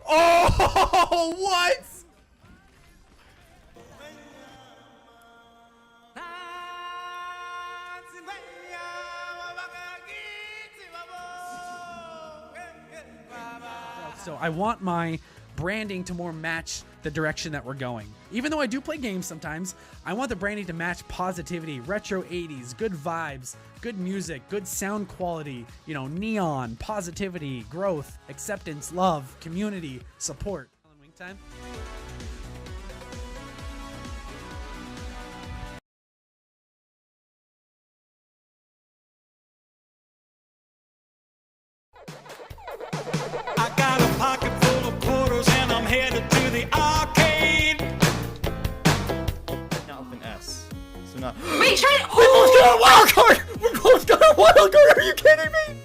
Oh, what? So I want my branding to more match the direction that we're going. Even though I do play games sometimes, I want the branding to match positivity, retro 80s, good vibes, good music, good sound quality, you know, neon, positivity, growth, acceptance, love, community, support. Wing time. I got a pocket full of quarters and I'm headed to the arcade. Not with an S. So not. Wait, try it. We both got a wild card! We both got a wild card! Are you kidding me?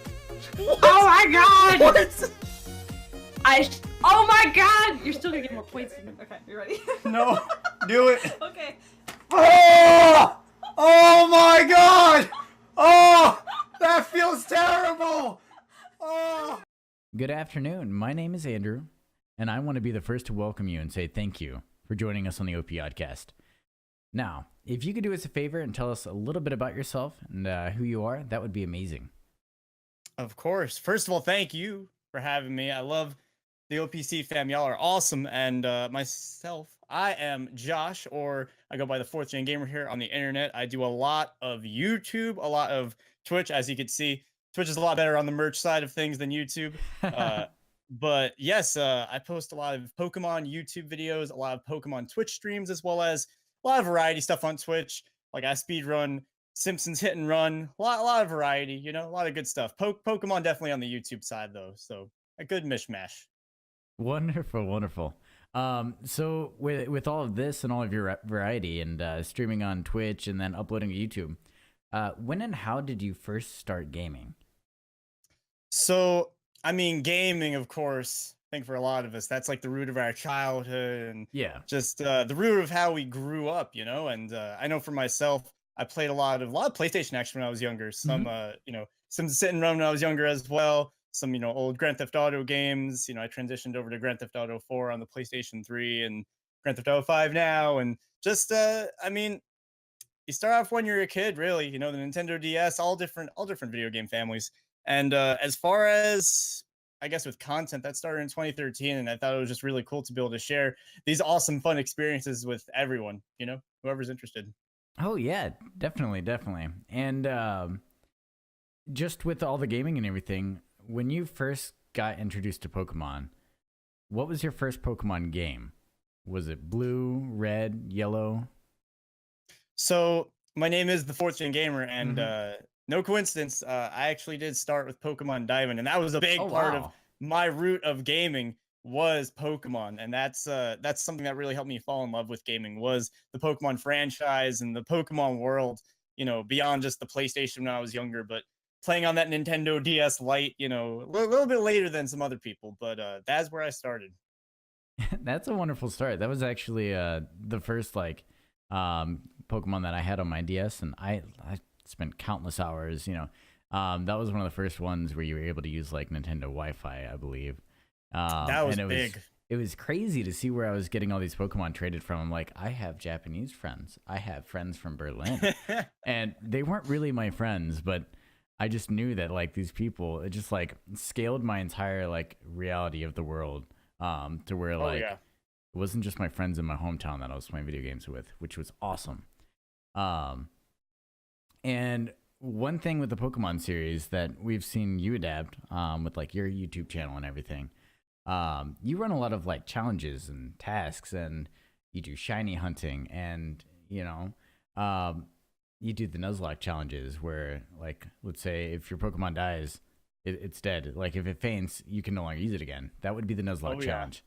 What? Oh my god! What? Oh my god! You're still gonna get more points than me. Okay, you ready? No, do it. Okay. Oh! Oh my god! Oh! That feels terrible! Oh! Good afternoon. My name is Andrew, and I want to be the first to welcome you and say thank you for joining us on the OP Podcast. Now, if you could do us a favor and tell us a little bit about yourself and who you are, that would be amazing. Of course. First of all, thank you for having me. I love the OPC fam. Y'all are awesome. And myself, I am Josh, or I go by the 4thGenGamer here on the internet. I do a lot of YouTube, a lot of Twitch, as you can see. Twitch is a lot better on the merch side of things than YouTube. But yes, I post a lot of Pokemon YouTube videos, a lot of Pokemon Twitch streams, as well as a lot of variety stuff on Twitch. Like I speedrun Simpsons Hit and Run, a lot of variety, you know, a lot of good stuff. Pokemon definitely on the YouTube side though, so a good mishmash. Wonderful, wonderful. So with all of this and all of your variety and streaming on Twitch and then uploading to YouTube, when and how did you first start gaming? So, I mean, gaming, of course, I think for a lot of us, that's like the root of our childhood and just the root of how we grew up, you know. And I know for myself, I played a lot of PlayStation action when I was younger. Some, you know, some sit and run when I was younger as well. Some, you know, old Grand Theft Auto games. You know, I transitioned over to Grand Theft Auto 4 on the PlayStation 3 and Grand Theft Auto 5 now. And just, I mean, you start off when you're a kid, really. You know, the Nintendo DS, all different video game families. And as far as, I guess, with content, that started in 2013, and I thought it was just really cool to be able to share these awesome, fun experiences with everyone, you know, whoever's interested. Oh, yeah, definitely. And just with all the gaming and everything, when you first got introduced to Pokemon, what was your first Pokemon game? Was it blue, red, yellow? So my name is The4thGenGamer, and no coincidence, I actually did start with Pokemon Diamond, and that was a big part of my root of gaming was Pokemon, and that's something that really helped me fall in love with gaming was the Pokemon franchise and the Pokemon world, you know, beyond just the PlayStation when I was younger, but playing on that Nintendo DS Lite, you know, a little bit later than some other people, but that's where I started. That's a wonderful start. That was actually the first Pokemon that I had on my DS, and I spent countless hours, you know. That was one of the first ones where you were able to use like Nintendo Wi-Fi, I believe. That was big. It was crazy to see where I was getting all these Pokemon traded from. I'm like, I have Japanese friends. I have friends from Berlin. And they weren't really my friends, but I just knew that like these people, it just like scaled my entire like reality of the world to where like it wasn't just my friends in my hometown that I was playing video games with, which was awesome. And one thing with the Pokemon series that we've seen you adapt with like your YouTube channel and everything, you run a lot of like challenges and tasks, and you do shiny hunting, and you know, you do the Nuzlocke challenges where like, let's say if your Pokemon dies, it's dead. Like if it faints, you can no longer use it again. That would be the Nuzlocke challenge.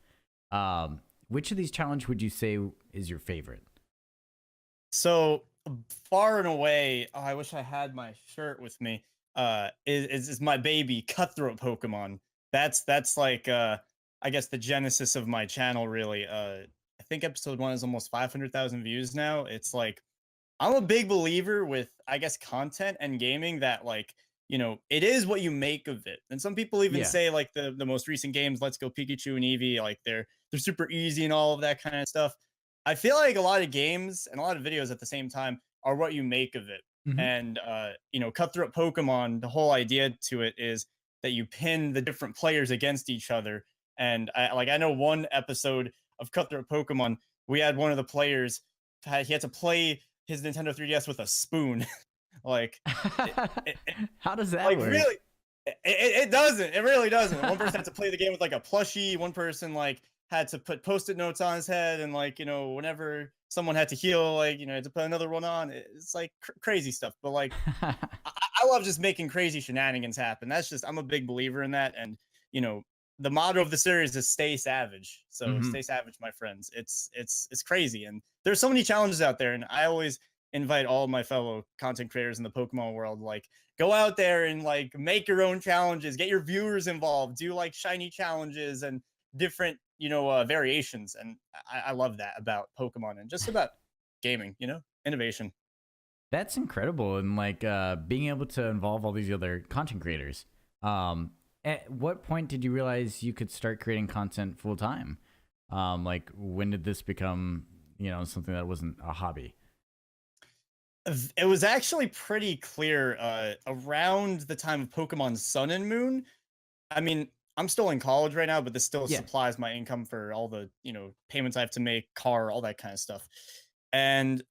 Which of these challenges would you say is your favorite? So far and away, I wish I had my shirt with me. Is my baby Cutthroat Pokemon. That's like I guess the genesis of my channel really. I think episode 1 is almost 500,000 views now. It's like I'm a big believer with, I guess, content and gaming that like, it is what you make of it. And some people even say like the most recent games, Let's Go Pikachu and Eevee, like they're super easy and all of that kind of stuff. I feel like a lot of games and a lot of videos at the same time are what you make of it. And Cutthroat Pokemon, the whole idea to it is that you pin the different players against each other. And I know one episode of Cutthroat Pokemon, we had one of the players he had to play his Nintendo 3DS with a spoon. Like, how does that like work? really? It doesn't. It really doesn't. One person had to play the game with like a plushie. One person like had to put post-it notes on his head, and like whenever someone had to heal, like had to put another one on. It's like crazy stuff. But like, I love just making crazy shenanigans happen. That's just I'm a big believer in that, and the motto of the series is "Stay savage." So stay savage, my friends. It's crazy, and there's so many challenges out there, and I always invite all of my fellow content creators in the Pokemon world, like go out there and like make your own challenges, get your viewers involved, do like shiny challenges and different variations. And I love that about Pokemon and just about gaming, innovation. That's incredible. And like being able to involve all these other content creators. At what point did you realize you could start creating content full time? Like when did this become something that wasn't a hobby? It was actually pretty clear around the time of Pokemon Sun and Moon. I mean, I'm still in college right now, but this still supplies my income for all the, payments I have to make, car, all that kind of stuff. And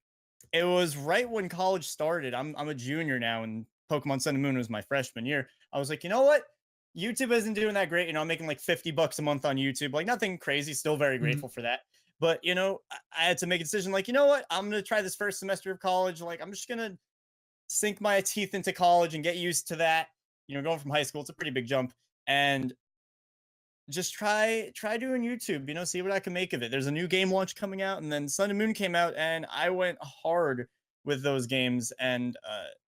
it was right when college started. I'm a junior now, and Pokemon Sun and Moon was my freshman year. I was like, you know what? YouTube isn't doing that great. I'm making like $50 a month on YouTube, like nothing crazy. Still very grateful for that. But, I had to make a decision like, you know what? I'm going to try this first semester of college. Like, I'm just going to sink my teeth into college and get used to that. Going from high school, it's a pretty big jump. And just try doing YouTube, see what I can make of it. There's a new game launch coming out, and then Sun and Moon came out, and I went hard with those games. And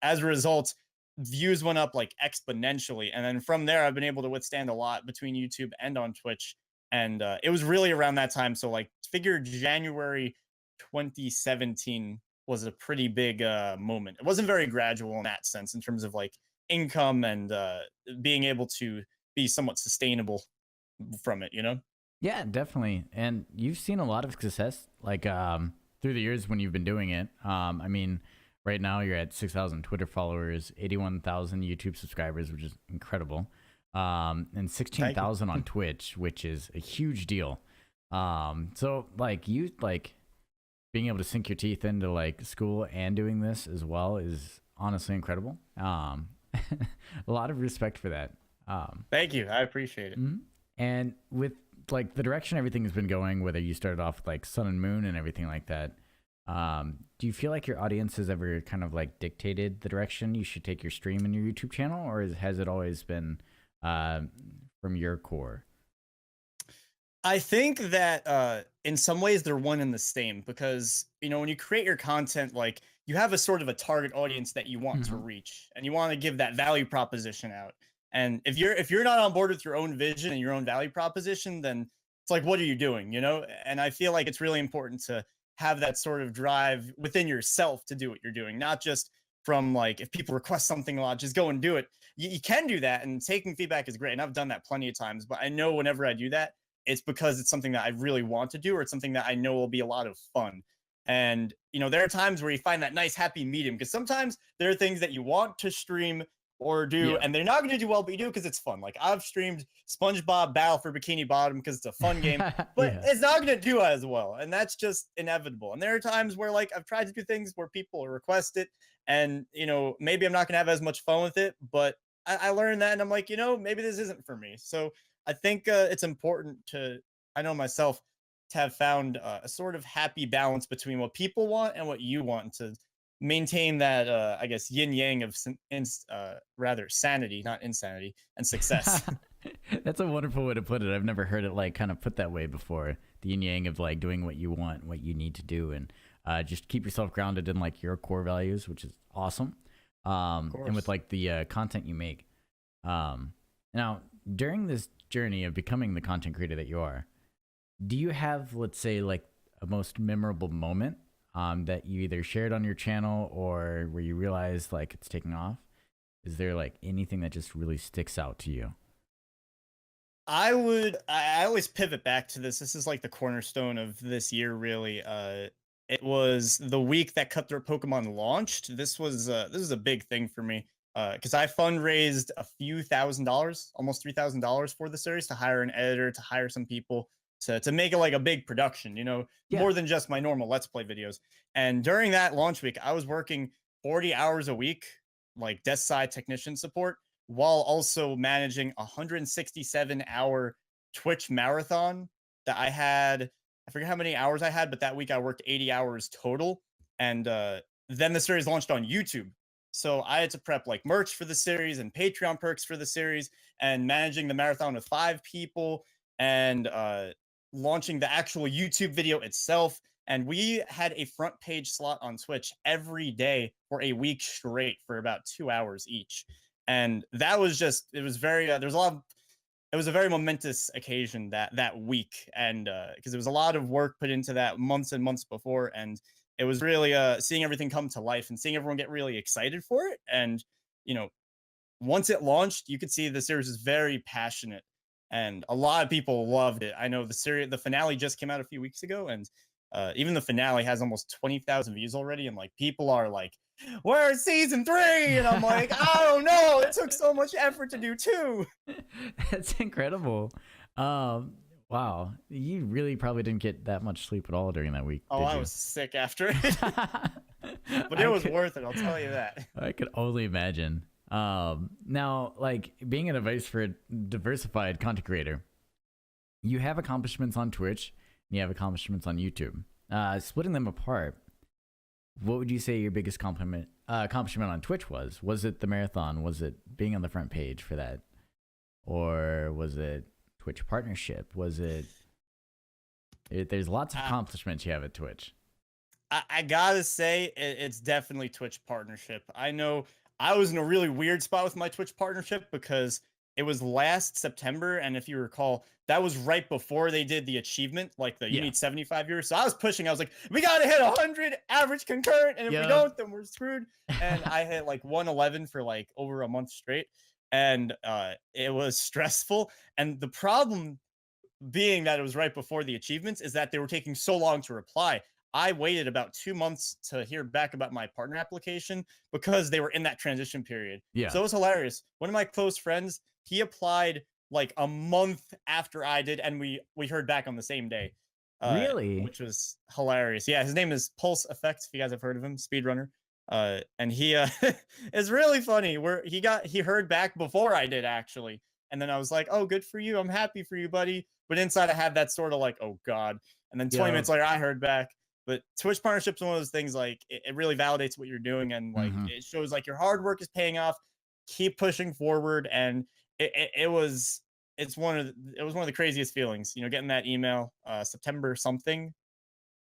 as a result, views went up like exponentially. And then from there, I've been able to withstand a lot between YouTube and on Twitch. And it was really around that time. So like figure January 2017 was a pretty big moment. It wasn't very gradual in that sense in terms of like income and being able to be somewhat sustainable from it, Yeah, definitely. And you've seen a lot of success like through the years when you've been doing it. I mean, right now you're at 6,000 Twitter followers, 81,000 YouTube subscribers, which is incredible. And 16,000 on Twitch, which is a huge deal. So like you like being able to sink your teeth into like school and doing this as well is honestly incredible. A lot of respect for that. Thank you. I appreciate it. And with like the direction everything has been going, whether you started off with like Sun and Moon and everything like that, do you feel like your audience has ever kind of like dictated the direction you should take your stream and your YouTube channel, or has it always been from your core? I think that in some ways they're one and the same, because when you create your content, like you have a sort of a target audience that you want to reach, and you want to give that value proposition out. And if you're not on board with your own vision and your own value proposition, then it's like, what are you doing? And I feel like it's really important to have that sort of drive within yourself to do what you're doing, not just from like, if people request something a lot, just go and do it. You can do that, and taking feedback is great, and I've done that plenty of times. But I know whenever I do that, it's because it's something that I really want to do, or it's something that I know will be a lot of fun. And there are times where you find that nice happy medium, because sometimes there are things that you want to stream or do, and they're not going to do well, but you do because it's fun. Like I've streamed SpongeBob Battle for Bikini Bottom because it's a fun game, but it's not going to do as well, and that's just inevitable. And there are times where like I've tried to do things where people request it, and maybe I'm not going to have as much fun with it, but I learned that, and I'm like, maybe this isn't for me. So I think it's important to, I know myself, to have found a sort of happy balance between what people want and what you want, to maintain that, I guess, yin yang of rather sanity, not insanity, and success. That's a wonderful way to put it. I've never heard it like kind of put that way before. The yin yang of like doing what you want, what you need to do, and just keep yourself grounded in like your core values, which is awesome. And with like the content you make. Now, during this journey of becoming the content creator that you are, do you have, let's say, like a most memorable moment that you either shared on your channel or where you realized like it's taking off? Is there like anything that just really sticks out to you? I always pivot back to this. This is like the cornerstone of this year, really. It was the week that Cutthroat Pokemon launched. This was a big thing for me. Because I fundraised a few $1,000s, almost $3,000 for the series, to hire an editor, to hire some people to make it like a big production, more than just my normal Let's Play videos. And during that launch week, I was working 40 hours a week, like desk side technician support, while also managing a 167-hour Twitch marathon that I had. I forget how many hours I had, but that week I worked 80 hours total. And then the series launched on YouTube. So I had to prep like merch for the series and Patreon perks for the series, and managing the marathon with 5 people, and launching the actual YouTube video itself. And we had a front page slot on Twitch every day for a week straight for about 2 hours each. And that was just, it was very, it was a very momentous occasion that week. And because there was a lot of work put into that months and months before. And it was really seeing everything come to life and seeing everyone get really excited for it. And, once it launched, you could see the series is very passionate, and a lot of people loved it. I know the finale just came out a few weeks ago, and even the finale has almost 20,000 views already. And like, people are like, "Where's season 3?" And I'm like, "I don't know. It took so much effort to do 2." That's incredible. Wow, you really probably didn't get that much sleep at all during that week. Oh, I was sick after it. But it was worth it, I'll tell you that. I could only imagine. Now, like, being a diversified content creator, you have accomplishments on Twitch and you have accomplishments on YouTube. Splitting them apart, what would you say your biggest accomplishment on Twitch was? Was it the marathon? Was it being on the front page for that? Or was it Twitch partnership? Was it... There's lots of accomplishments you have at Twitch. I gotta say, it's definitely Twitch partnership. I know I was in a really weird spot with my Twitch partnership because it was last September, and if you recall, that was right before they did the achievement, like you need 75 viewers. So I was pushing. I was like, we gotta hit 100 average concurrent, and if we don't, then we're screwed. And I hit like 111 for like over a month straight, and it was stressful. And the problem being that it was right before the achievements is that they were taking so long to reply. I waited about 2 months to hear back about my partner application because they were in that transition period. Yeah. So it was hilarious. One of my close friends, he applied like a month after I did, and we heard back on the same day. Really? Which was hilarious. Yeah, his name is Pulse Effects, if you guys have heard of him, speedrunner. And he is really funny. Where he heard back before I did, actually. And then I was like, "Oh, good for you. I'm happy for you, buddy." But inside I had that sort of like, "Oh God." And then 20 minutes later I heard back. But Twitch partnership's one of those things, like, it really validates what you're doing, and like it shows like your hard work is paying off. Keep pushing forward. And it was one of the craziest feelings, getting that email September something,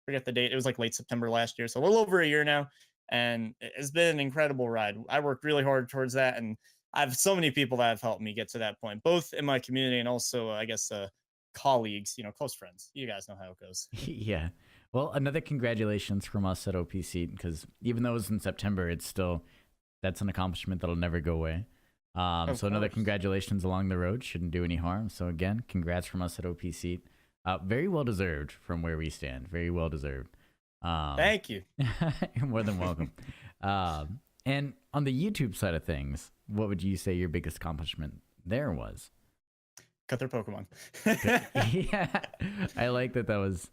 forget the date. It was like late September last year, so a little over a year now, and it's been an incredible ride. I worked really hard towards that, and I have so many people that have helped me get to that point, both in my community and also I guess colleagues, close friends. You guys know how it goes. Yeah. Well, another congratulations from us at OPC, because even though it was in September, that's an accomplishment that'll never go away. So another congratulations along the road shouldn't do any harm. So again, congrats from us at OPC. Very well deserved from where we stand. Very well deserved. Thank you. You're more than welcome. And on the YouTube side of things, what would you say your biggest accomplishment there was? Cut their Pokemon. Yeah, I like that. That was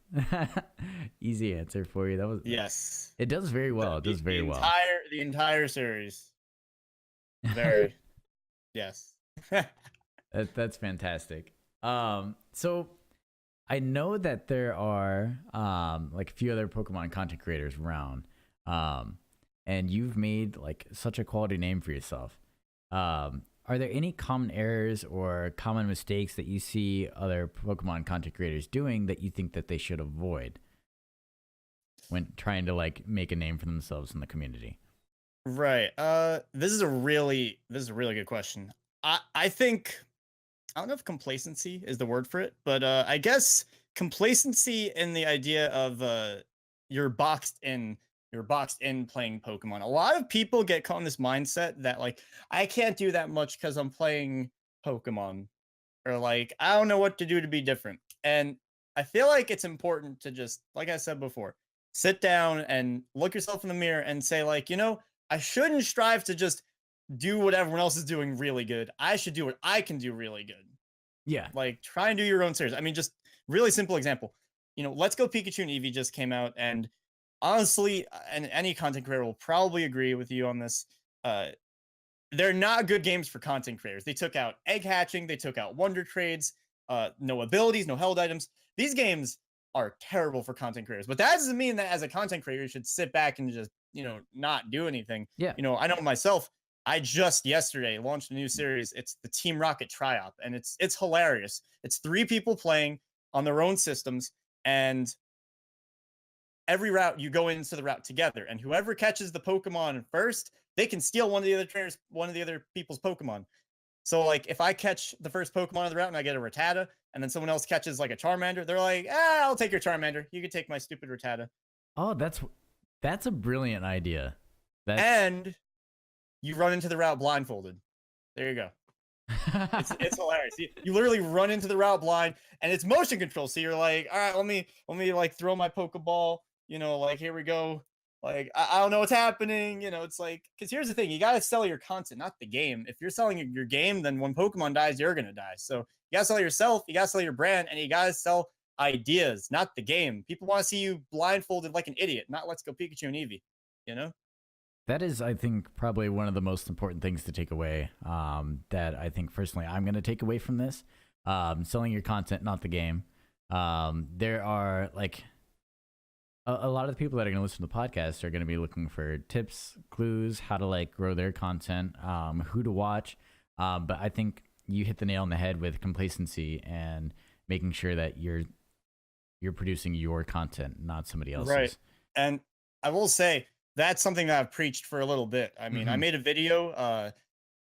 easy answer for you. That was yes. It does very well. It does very well. The entire series. Very. Yes. That's fantastic. So I know that there are like a few other Pokemon content creators around, and you've made like such a quality name for yourself. Are there any common errors or common mistakes that you see other Pokemon content creators doing that you think that they should avoid when trying to like make a name for themselves in the community? Right. This is a really good question. I think, I don't know if complacency is the word for it, but I guess complacency in the idea of you're boxed in. You're boxed in playing Pokemon. A lot of people get caught in this mindset that like I can't do that much because I'm playing Pokemon, or like I don't know what to do to be different. And I feel like it's important to just, like I said before, sit down and look yourself in the mirror and say like, I shouldn't strive to just do what everyone else is doing really good. I should do what I can do really good. Yeah. Like try and do your own series. I mean, just really simple example. Let's Go Pikachu and Eevee just came out, and honestly, and any content creator will probably agree with you on this. They're not good games for content creators. They took out egg hatching. They took out wonder trades. No abilities, no held items. These games are terrible for content creators. But that doesn't mean that as a content creator, you should sit back and just, not do anything. Yeah. I know myself, I just yesterday launched a new series. It's the Team Rocket Tri-Op, and it's hilarious. It's 3 people playing on their own systems, and every route you go into the route together, and whoever catches the Pokemon first, they can steal one of the other people's Pokemon. So like if I catch the first Pokemon of the route and I get a Rattata, and then someone else catches like a Charmander, they're like, I'll take your Charmander. You can take my stupid Rattata. Oh, that's a brilliant idea. And you run into the route blindfolded. There you go. It's hilarious. You literally run into the route blind, and it's motion control. So you're like, all right, let me like throw my Pokeball. Like here we go. Like I don't know what's happening. It's like, because here's the thing: you gotta sell your content, not the game. If you're selling your game, then when Pokemon dies, you're gonna die. So you gotta sell yourself, you gotta sell your brand, and you gotta sell ideas, not the game. People want to see you blindfolded like an idiot, not Let's Go Pikachu and Eevee. That is, I think, probably one of the most important things to take away. That I think personally I'm going to take away from this. Selling your content, not the game. There are like a lot of the people that are going to listen to the podcast are going to be looking for tips, clues, how to like grow their content, who to watch. But I think you hit the nail on the head with complacency and making sure that you're producing your content, not somebody else's. Right. And I will say that's something that I've preached for a little bit. I mean, I made a video.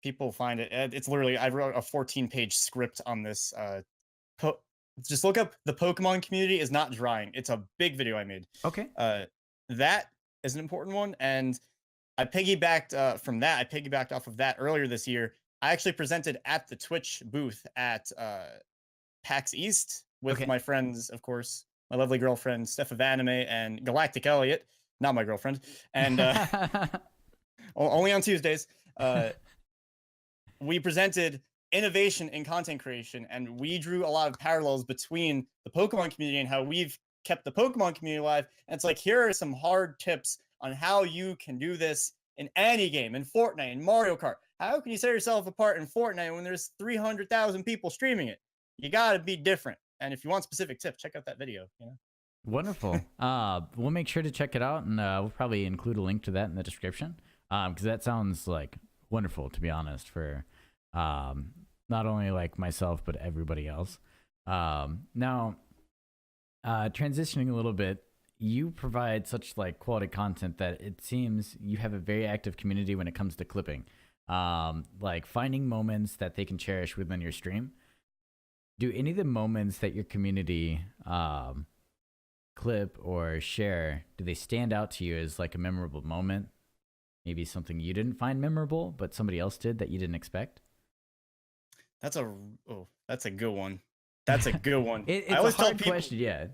People find it. It's literally, I wrote a 14-page script on this. Just look up "The Pokemon Community is Not Drying." It's a big video I made. Okay. That is an important one, and I piggybacked from that. I piggybacked off of that earlier this year. I actually presented at the Twitch booth at PAX East with my friends, of course, my lovely girlfriend Steph of Anime and Galactic Elliot, not my girlfriend, and only on Tuesdays. We presented innovation in content creation, and we drew a lot of parallels between the Pokemon community and how we've kept the Pokemon community alive. And it's like, here are some hard tips on how you can do this in any game, in Fortnite, in Mario Kart. How can you set yourself apart in Fortnite when there's 300,000 people streaming it? You gotta be different. And if you want specific tips, check out that video. Wonderful. We'll make sure to check it out, and we'll probably include a link to that in the description, because that sounds like wonderful, to be honest, for not only like myself but everybody else. Now, transitioning a like bit, you provide such like quality content that it seems you have a very active community when it comes to clipping, like finding moments that they can cherish within your stream. Do any of the moments that your community clip or share, do they stand out to you as like a memorable moment? Maybe something you didn't find memorable but somebody else did that you didn't expect? That's a good one. That's a good one. It's I always a hard tell people, question, yeah.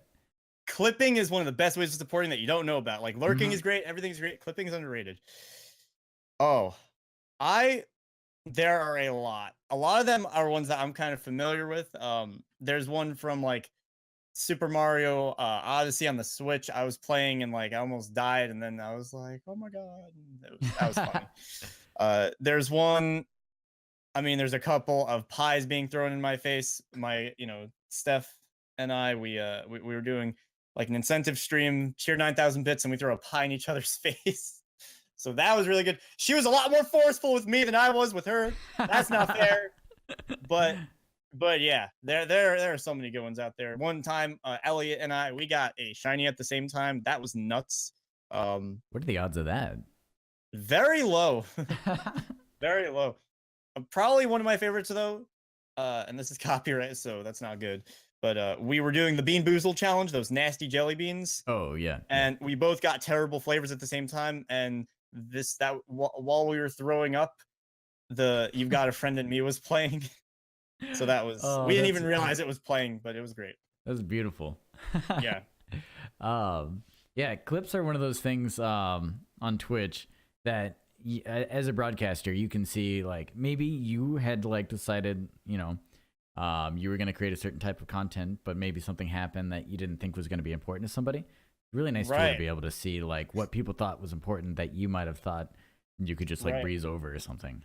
Clipping is one of the best ways of supporting that you don't know about. Like lurking is great, everything's great. Clipping is underrated. There are a lot. A lot of them are ones that I'm kind of familiar with. There's one from like Super Mario Odyssey on the Switch. I was playing and like I almost died, and then I was like, oh my god, that was funny. There's one. I mean, there's a couple of pies being thrown in my face. Steph and I, we were doing like an incentive stream, cheer 9,000 bits, and we throw a pie in each other's face. So that was really good. She was a lot more forceful with me than I was with her. That's not fair. But yeah, there are so many good ones out there. One time, Elliot and I, we got a shiny at the same time. That was nuts. What are the odds of that? Very low. Very low. Probably one of my favorites though, and this is copyright, so that's not good. but we were doing the Bean Boozle challenge, those nasty jelly beans. Oh yeah. And we both got terrible flavors at the same time. And while we were throwing up, the You've Got a Friend in Me was playing. So that was we didn't even realize it was playing, but it was great. That was beautiful. Yeah. Yeah, clips are one of those things on Twitch that as a broadcaster you can see, like, maybe you had like decided, you know, you were going to create a certain type of content, but maybe something happened that you didn't think was going to be important to somebody. Really nice tool to be able to see like what people thought was important that you might have thought you could just like breeze over or something.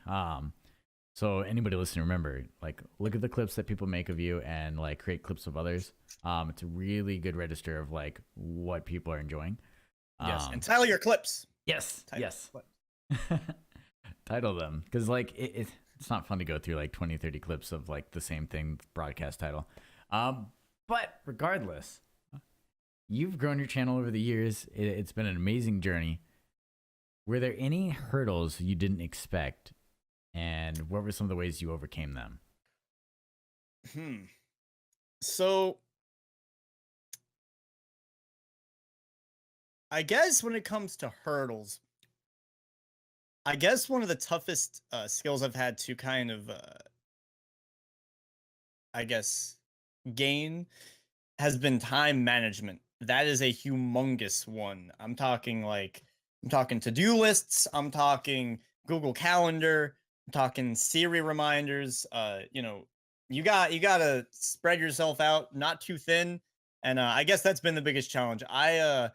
So anybody listening, remember, like, look at the clips that people make of you and like create clips of others. It's a really good register of like what people are enjoying. Yes, and title your clips. Yes, yes. Title them, because like it's not fun to go through like 20, 30 clips of like the same thing, broadcast title. But regardless, you've grown your channel over the years. It's been an amazing journey. Were there any hurdles you didn't expect? And what were some of the ways you overcame them? So I guess when it comes to hurdles, I guess one of the toughest skills I've had to kind of, I guess, gain has been time management. That is a humongous one. I'm talking to-do lists. I'm talking Google Calendar. I'm talking Siri reminders. You know, you gotta spread yourself out, not too thin. And I guess that's been the biggest challenge. I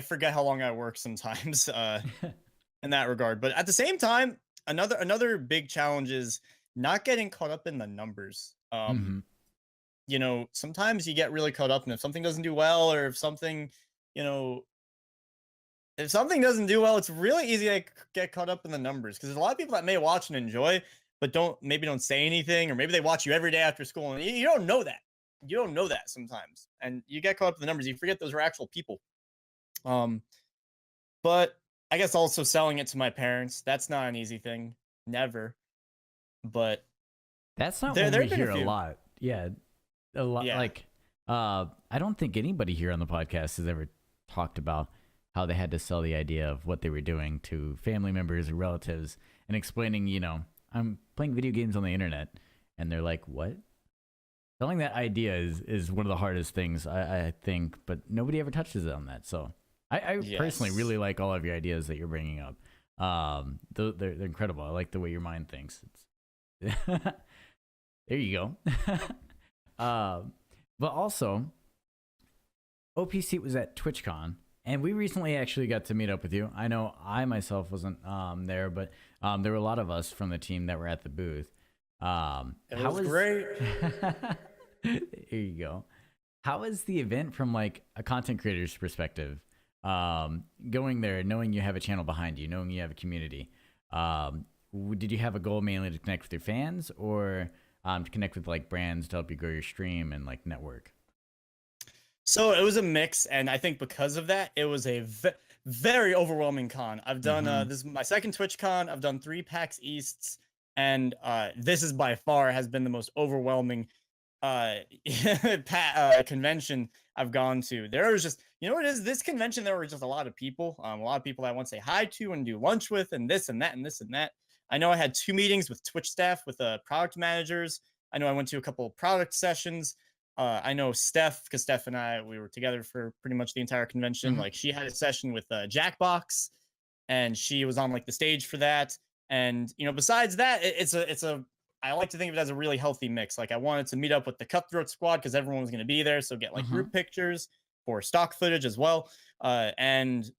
forget how long I work sometimes in that regard. But at the same time, another big challenge is not getting caught up in the numbers. You know, sometimes you get really caught up, and if something doesn't do well, or if something doesn't do well, it's really easy to get caught up in the numbers, because there's a lot of people that may watch and enjoy, but don't say anything, or maybe they watch you every day after school, and you don't know that. You don't know that sometimes, and you get caught up in the numbers. You forget those are actual people. But I guess also selling it to my parents, that's not an easy thing. Never. But that's not what we hear a lot. Yeah. A lot. Yeah. Like, I don't think anybody here on the podcast has ever talked about how they had to sell the idea of what they were doing to family members or relatives and explaining, you know, I'm playing video games on the internet, and they're like, what? Selling that idea is one of the hardest things, I think, but nobody ever touches on that. So I personally really like all of your ideas that you're bringing up. They're incredible. I like the way your mind thinks. It's there you go. But also, OPC was at Twitchcon, and we recently actually got to meet up with you. I know I myself wasn't there, but there were a lot of us from the team that were at the booth. It was great. Here you go. How was the event from like a content creator's perspective? Going there, knowing you have a channel behind you, knowing you have a community. Did you have a goal mainly to connect with your fans, or to connect with like brands to help you grow your stream and like network? So it was a mix, and I think because of that, it was a very overwhelming con. I've done this is my second TwitchCon. I've done 3 PAX Easts, and this is by far has been the most overwhelming convention I've gone to. There was just, you know what it is? This convention, there were just a lot of people that I want to say hi to and do lunch with, and this and that and this and that. I know I had 2 meetings with Twitch staff, with product managers. I know I went to a couple of product sessions. I know Steph, because Steph and I, we were together for pretty much the entire convention. Like, she had a session with Jackbox, and she was on like the stage for that. And, you know, besides that, I like to think of it as a really healthy mix. Like, I wanted to meet up with the Cutthroat squad because everyone was going to be there. So get like group pictures for stock footage as well. And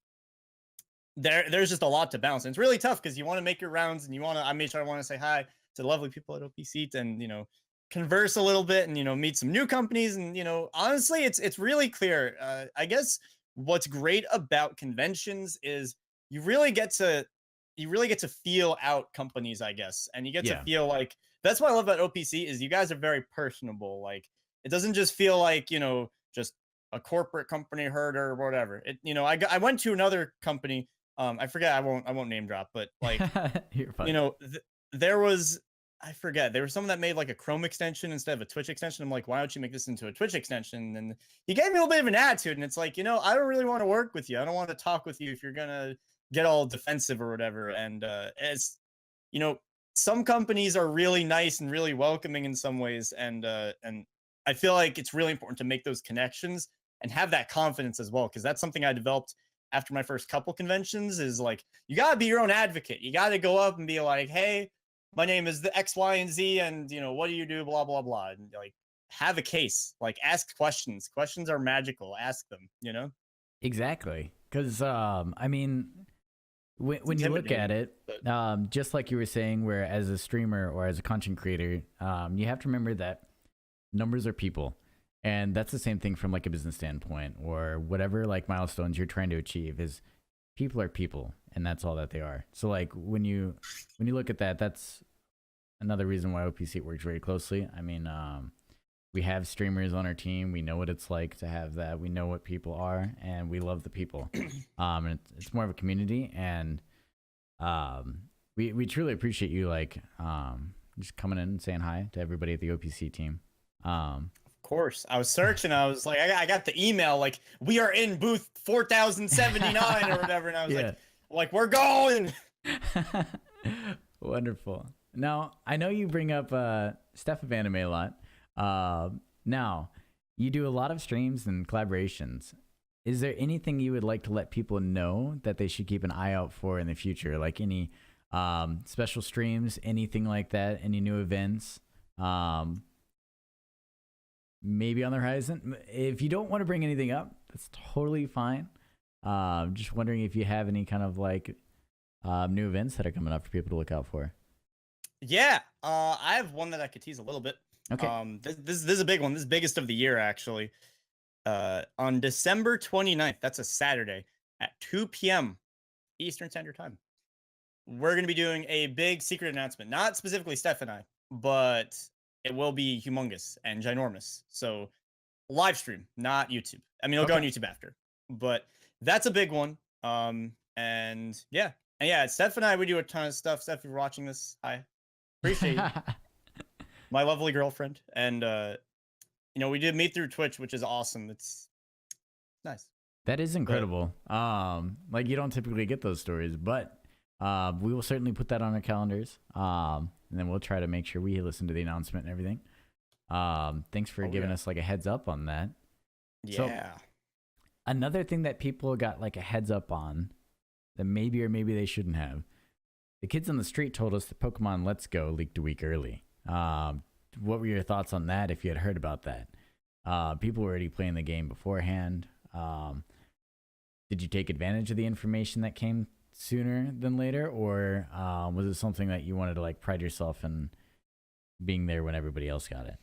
there's just a lot to balance. And it's really tough because you want to make your rounds, and I made sure I want to say hi to the lovely people at OPC and, you know, converse a little bit and, you know, meet some new companies. And, you know, honestly, it's really clear. I guess what's great about conventions is you really get to feel out companies, I guess. And you get to feel like, that's what I love about OPC is you guys are very personable. Like, it doesn't just feel like, you know, just a corporate company herder or whatever. It, you know, I went to another company. I forget, I won't name drop, but like, you know, there was I forget. There was someone that made like a Chrome extension instead of a Twitch extension. I'm like, why don't you make this into a Twitch extension? And he gave me a little bit of an attitude, and it's like, you know, I don't really want to work with you. I don't want to talk with you if you're gonna get all defensive or whatever. And as you know, some companies are really nice and really welcoming in some ways, and I feel like it's really important to make those connections and have that confidence as well, because that's something I developed after my first couple conventions. Is like, you gotta be your own advocate. You gotta go up and be like, hey, my name is the X, Y, and Z, and you know, what do you do? Blah blah blah. And like, have a case. Like, ask questions. Questions are magical. Ask them. You know. Exactly, because I mean, when you look at it, just like you were saying, where as a streamer or as a content creator, you have to remember that numbers are people, and that's the same thing from like a business standpoint or whatever like milestones you're trying to achieve. Is people are people, and that's all that they are. So like when you look at that, that's another reason why OPC works very closely. I mean, we have streamers on our team. We know what it's like to have that. We know what people are, and we love the people. And it's more of a community, and we truly appreciate you like just coming in and saying hi to everybody at the OPC team. Of course, I was searching. I was like, I got the email like, we are in booth 4079 or whatever, and I was like we're going. Wonderful. Now I know you bring up Steph of Anime a lot. Now you do a lot of streams and collaborations. Is there anything you would like to let people know that they should keep an eye out for in the future? Like any special streams, anything like that, any new events? Maybe on the horizon. If you don't want to bring anything up, that's totally fine. Just wondering if you have any kind of like new events that are coming up for people to look out for. Yeah, I have one that I could tease a little bit. Okay. This is a big one. This is biggest of the year, actually. On December 29th, that's a Saturday, at 2 p.m. Eastern Standard Time, we're going to be doing a big secret announcement. Not specifically Steph and I, but it will be humongous and ginormous. So live stream, not YouTube. I mean, it'll go on YouTube after, but that's a big one. And yeah, Steph and I, we do a ton of stuff. Steph, if you're watching this, hi, appreciate you. My lovely girlfriend. And you know, we did meet through Twitch, which is awesome. It's nice. That is incredible. Like you don't typically get those stories, but we will certainly put that on our calendars. And then we'll try to make sure we listen to the announcement and everything. Thanks for giving us like a heads up on that. Yeah. So, another thing that people got like a heads up on that maybe or maybe they shouldn't have. The kids on the street told us that Pokemon Let's Go leaked a week early. What were your thoughts on that if you had heard about that? People were already playing the game beforehand. Did you take advantage of the information that came sooner than later, or was it something that you wanted to like pride yourself in being there when everybody else got it?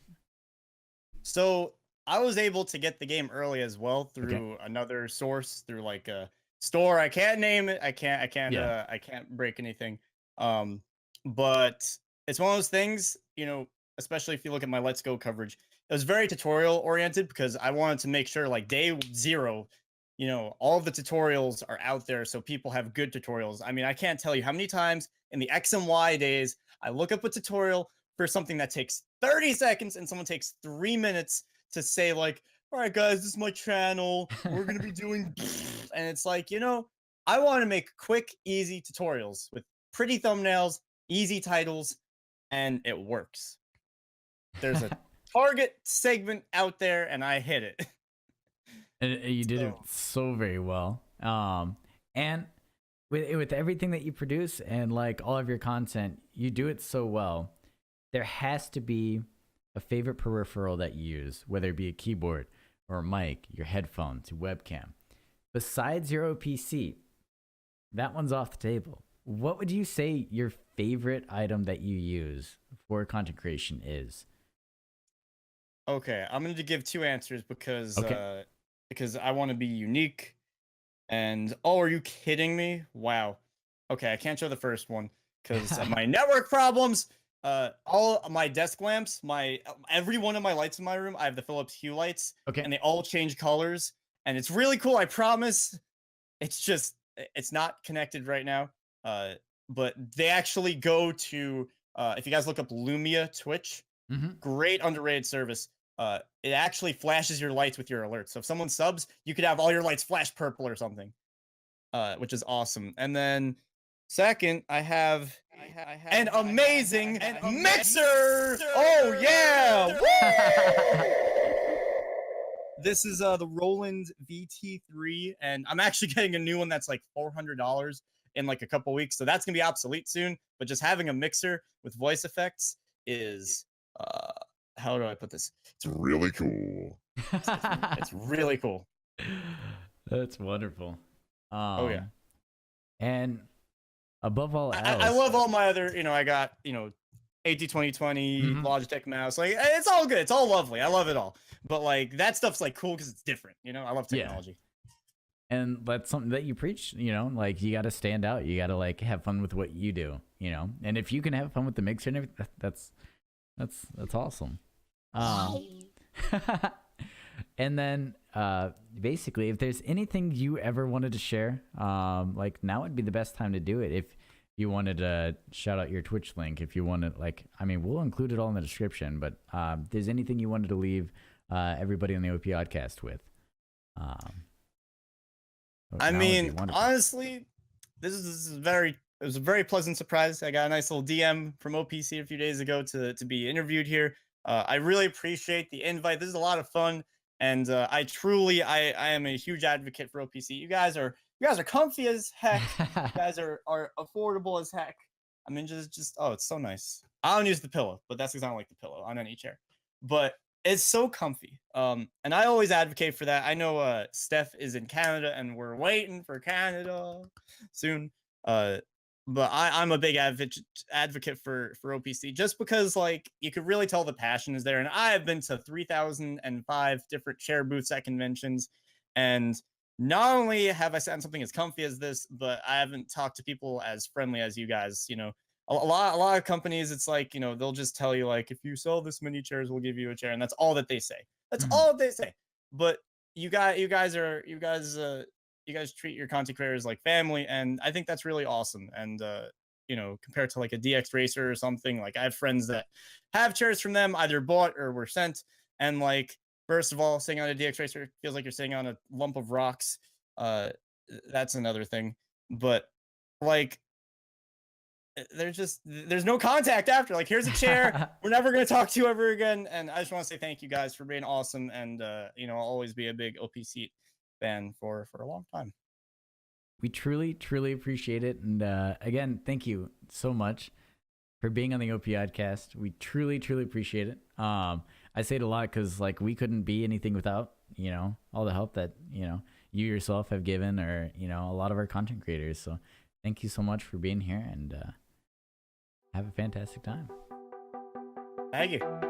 So I was able to get the game early as well through another source, through like a store. I can't name it. I can't break anything. But it's one of those things, you know, especially if you look at my Let's Go coverage, it was very tutorial oriented because I wanted to make sure like day 0, you know, all of the tutorials are out there so people have good tutorials. I mean, I can't tell you how many times in the X and Y days I look up a tutorial for something that takes 30 seconds and someone takes 3 minutes to say like, all right, guys, this is my channel. We're going to be doing, and it's like, you know, I want to make quick, easy tutorials with pretty thumbnails, easy titles, and it works. There's a target segment out there and I hit it. And you did it so very well. And with everything that you produce and like all of your content, you do it so well. There has to be a favorite peripheral that you use, whether it be a keyboard or a mic, your headphones, your webcam. Besides your OPC, that one's off the table. What would you say your favorite item that you use for content creation is? Okay, I'm going to give 2 answers because I want to be unique. And oh, are you kidding me? Wow. Okay, I can't show the first one because of my network problems. All my desk lamps, every one of my lights in my room, I have the Philips Hue lights, and they all change colors, and it's really cool. I promise. It's not connected right now. But they actually go to If you guys look up Lumia Twitch, great underrated service. It actually flashes your lights with your alerts. So if someone subs, you could have all your lights flash purple or something, which is awesome. And then second, I have an amazing mixer. Oh yeah! This is the Roland VT3, and I'm actually getting a new one that's like $400 in like a couple weeks, so that's gonna be obsolete soon. But just having a mixer with voice effects is how do I put this? It's really cool. It's really cool. That's wonderful. Oh yeah. And above all else, I love all my other, I got, AT2020, Logitech mouse. Like, it's all good. It's all lovely. I love it all. But like that stuff's like cool because it's different. I love technology. Yeah. And that's something that you preach, like you got to stand out. You got to like have fun with what you do, and if you can have fun with the mixer and everything, that's awesome. And then basically, if there's anything you ever wanted to share, like now would be the best time to do it. If you wanted to shout out your Twitch link, if you wanted, we'll include it all in the description, but if there's anything you wanted to leave everybody on the OP podcast with. Honestly, it was a very pleasant surprise. I got a nice little DM from OPC a few days ago to be interviewed here. I really appreciate the invite. This is a lot of fun, and I am a huge advocate for OPC. You guys are comfy as heck. You guys are affordable as heck. I mean, just oh, it's so nice. I don't use the pillow, but that's because I don't like the pillow on any chair. But it's so comfy. And I always advocate for that. I know Steph is in Canada, and we're waiting for Canada soon. But I'm a big advocate for OPC just because like you could really tell the passion is there. And I have been to 3,005 different chair booths at conventions, and not only have I sat in something as comfy as this, but I haven't talked to people as friendly as you guys. A lot of companies, it's like, they'll just tell you like, if you sell this many chairs, we'll give you a chair, and that's all that they say. That's all they say. But you guys treat your content creators like family, and I think that's really awesome. And compared to like a DX Racer or something, like I have friends that have chairs from them, either bought or were sent, and like, first of all, sitting on a DX Racer feels like you're sitting on a lump of rocks. That's another thing. But like, there's no contact after. Like, here's a chair. We're never gonna talk to you ever again. And I just want to say thank you guys for being awesome. And I'll always be a big OPC fan for a long time. We truly appreciate it. And again, thank you so much for being on the OP Podcast. We truly appreciate it. I say it a lot because like we couldn't be anything without all the help that you yourself have given, or a lot of our content creators. So thank you so much for being here, and have a fantastic time. Thank you.